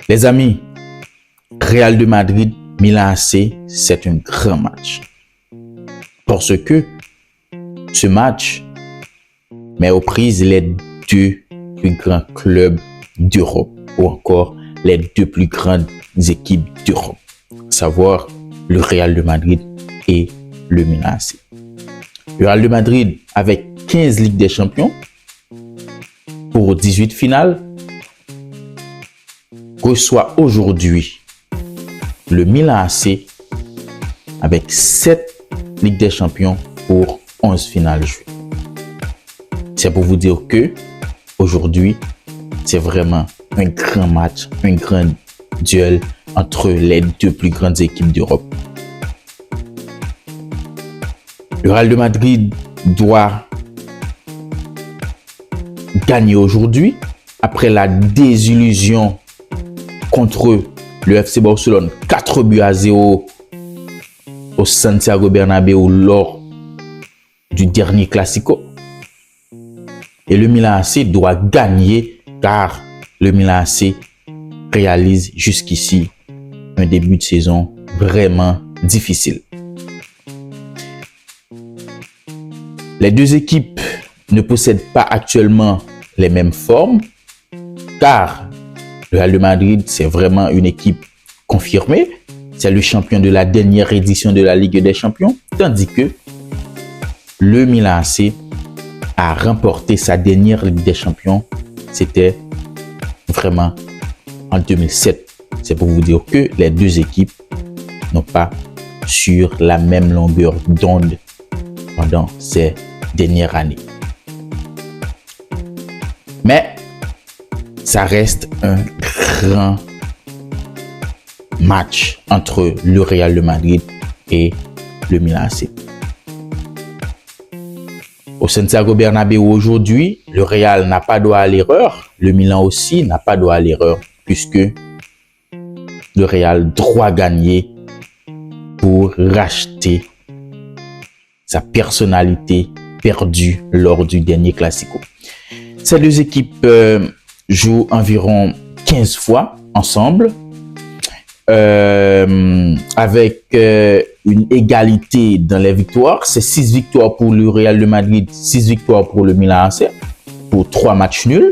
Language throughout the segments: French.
Les amis, Real de Madrid, Milan AC, c'est un grand match. Parce que ce match met aux prises les deux plus grands clubs d'Europe ou encore les deux plus grandes équipes d'Europe, à savoir le Real de Madrid et le Milan AC. Le Real de Madrid avec 15 Ligues des Champions pour 18 finales reçoit aujourd'hui le Milan AC avec 7 Ligues des Champions pour 11 finales jouées. C'est pour vous dire que aujourd'hui, c'est vraiment un grand match, un grand duel entre les deux plus grandes équipes d'Europe. Le Real de Madrid doit gagner aujourd'hui après la désillusion contre le FC Barcelone 4-0 au Santiago Bernabéu lors du dernier Classico. Et le Milan AC doit gagner car le Milan AC réalise jusqu'ici un début de saison vraiment difficile. Les deux équipes ne possèdent pas actuellement les mêmes formes car le Real de Madrid, c'est vraiment une équipe confirmée. C'est le champion de la dernière édition de la Ligue des Champions. Tandis que le Milan AC a remporté sa dernière Ligue des Champions. C'était vraiment en 2007. C'est pour vous dire que les deux équipes n'ont pas sur la même longueur d'onde pendant ces dernières années. Mais ça reste un grand match entre le Real de Madrid et le Milan AC. Au Santiago Bernabéu aujourd'hui, le Real n'a pas droit à l'erreur. Le Milan aussi n'a pas droit à l'erreur puisque le Real doit gagner pour racheter sa personnalité perdue lors du dernier Classico. Ces deux équipes jouent environ 15 fois ensemble avec une égalité dans les victoires. C'est 6 victoires pour le Real de Madrid, 6 victoires pour le Milan AC pour 3 matchs nuls.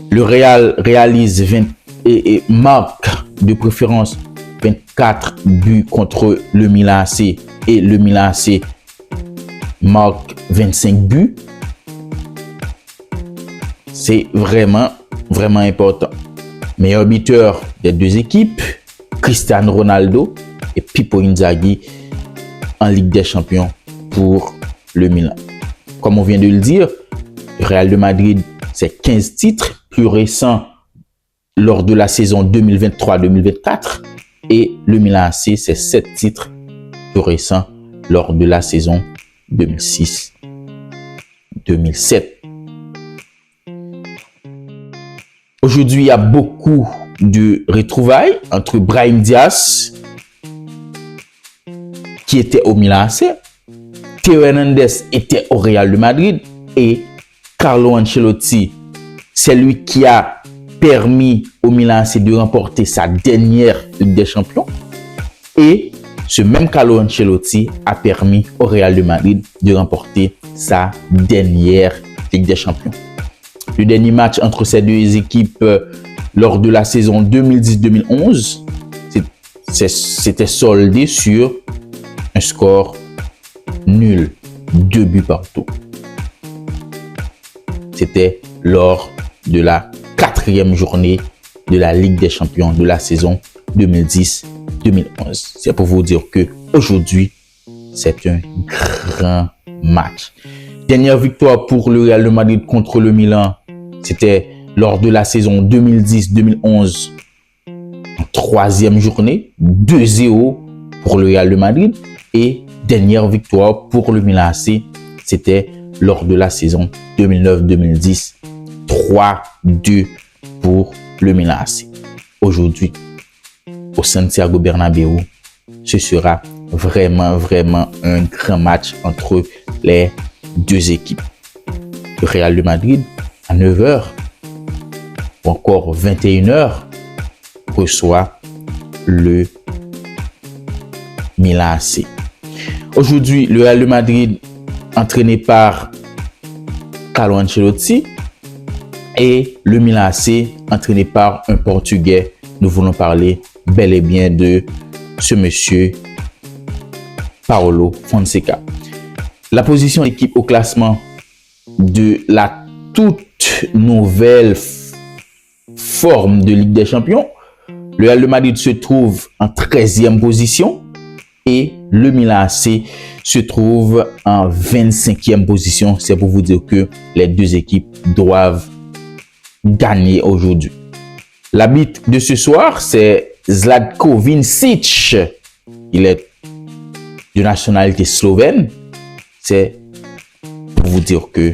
Le Real réalise 20 et marque de préférence 24 buts contre le Milan AC et le Milan AC marque 25 buts. C'est vraiment important. Meilleur buteur des deux équipes, Cristiano Ronaldo et Pippo Inzaghi en Ligue des Champions pour le Milan. Comme on vient de le dire, le Real de Madrid, c'est 15 titres, plus récents lors de la saison 2023-2024. Et le Milan AC, c'est 7 titres, plus récents lors de la saison 2006-2007. Aujourd'hui, il y a beaucoup de retrouvailles entre Brahim Diaz, qui était au Milan AC, Théo Hernandez était au Real de Madrid et Carlo Ancelotti, c'est lui qui a permis au Milan AC de remporter sa dernière Ligue des Champions. Et ce même Carlo Ancelotti a permis au Real de Madrid de remporter sa dernière Ligue des Champions. Le dernier match entre ces deux équipes lors de la saison 2010-2011, c'était soldé sur un score nul, 2 buts partout. C'était lors de la 4e journée de la Ligue des Champions de la saison 2010-2011. C'est pour vous dire que aujourd'hui, c'est un grand match. Dernière victoire pour le Real de Madrid contre le Milan, c'était lors de la saison 2010-2011 en 3e journée, 2-0 pour le Real de Madrid. Et dernière victoire pour le Milan AC, c'était lors de la saison 2009-2010, 3-2 pour le Milan AC. Aujourd'hui, au Santiago Bernabéu, ce sera vraiment un grand match entre les deux équipes. Le Real de Madrid à 9h ou encore 21h reçoit le Milan AC. Aujourd'hui, le Real de Madrid, entraîné par Carlo Ancelotti, et le Milan AC, entraîné par un Portugais. Nous voulons parler bel et bien de ce monsieur Paulo Fonseca. La position de l'équipe au classement de la toute nouvelle forme de Ligue des Champions, le Real de Madrid se trouve en 13e position et le Milan AC se trouve en 25e position. C'est pour vous dire que les deux équipes doivent gagner aujourd'hui. L'arbitre de ce soir, c'est Zlatko Vincic. Il est de nationalité slovène. C'est pour vous dire que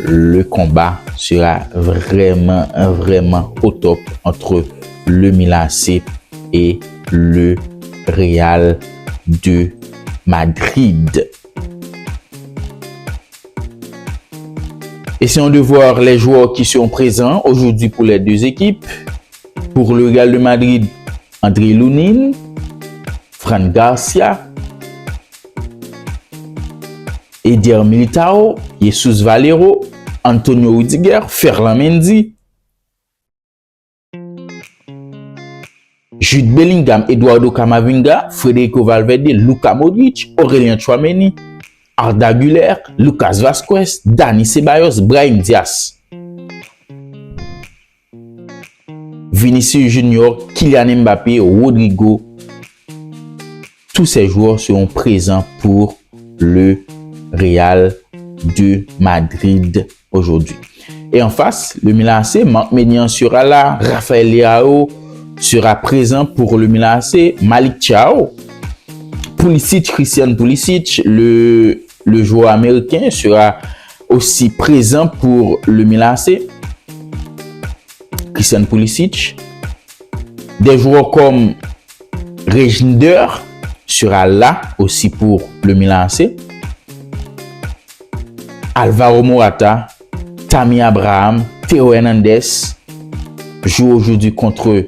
le combat sera vraiment au top entre le Milan AC et le Real de Madrid. Essayons de voir les joueurs qui sont présents aujourd'hui pour les deux équipes. Pour le Real de Madrid, André Lunin, Fran Garcia, Eder Militao, Jesus Valero, Antonio Rudiger, Ferland Mendy, Jude Bellingham, Eduardo Camavinga, Federico Valverde, Luka Modric, Aurélien Tchouaméni, Arda Güler, Lucas Vazquez, Dani Ceballos, Brahim Diaz, Vinicius Junior, Kylian Mbappé, Rodrigo. Tous ces joueurs seront présents pour le Real de Madrid aujourd'hui. Et en face, le Milan AC, Marc Maignan sera là, Rafael Leao sera présent pour le Milan AC, Malick Thiaw, Pulisic, Christian Pulisic, le joueur américain sera aussi présent pour le Milan AC. Christian Pulisic. Des joueurs comme Reginder sera là aussi pour le Milan AC. Alvaro Morata, Tammy Abraham, Théo Hernandez jouent aujourd'hui contre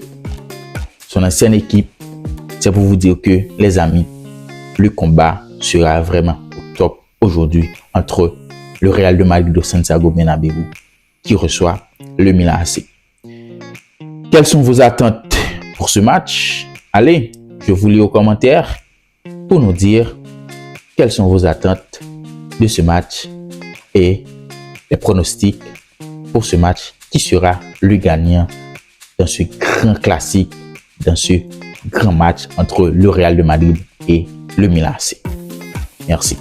son ancienne équipe. C'est pour vous dire que, les amis, le combat sera vraiment au top aujourd'hui entre le Real de Madrid au Santiago Bernabéu qui reçoit le Milan AC. Quelles sont vos attentes pour ce match? Allez, je vous lis aux commentaires pour nous dire quelles sont vos attentes de ce match et les pronostics pour ce match qui sera le gagnant dans ce grand classique, dans ce grand match entre le Real de Madrid et le Milan AC. Merci.